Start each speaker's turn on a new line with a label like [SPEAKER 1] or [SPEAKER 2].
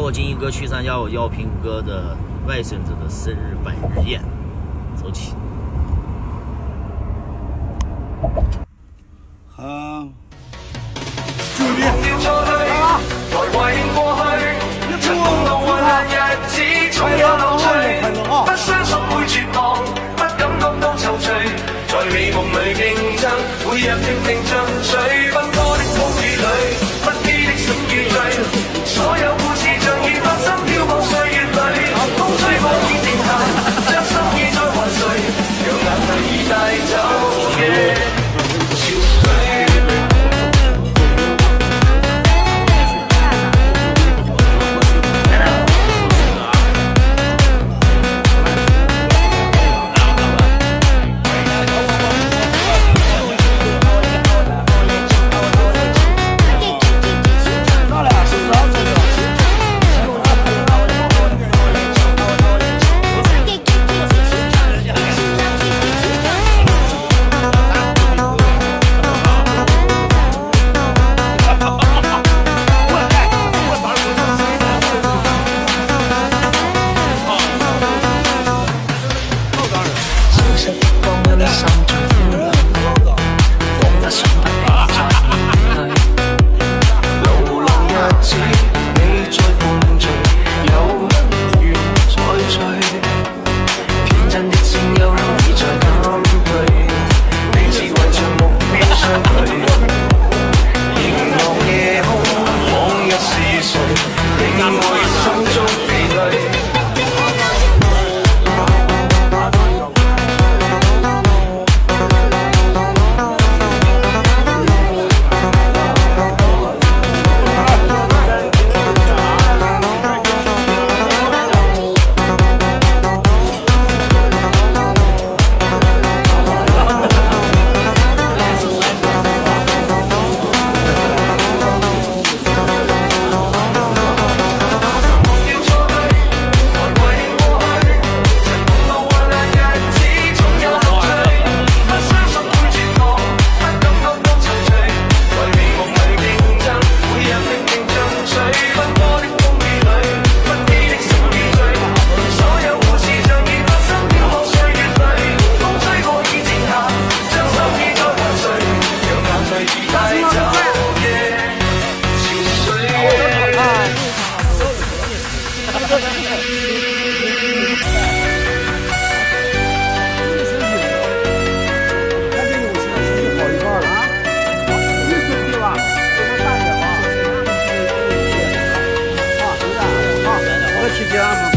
[SPEAKER 1] 伙金一哥去参加我药瓶哥的外孙子的生日百日宴，走起。
[SPEAKER 2] 好。
[SPEAKER 3] 注意！曾共度患難日子，總有樂趣。不相信會絕望，不感覺到躊躇，在美夢裏競爭，每日拼命進取。奔波的風雨裏，不羈的勝與罪，所有故事像已發生，飄泊歲月裏，風吹過已靜下，將心意再還誰？讓眼淚已帶走夜潮水。
[SPEAKER 2] 去家吗？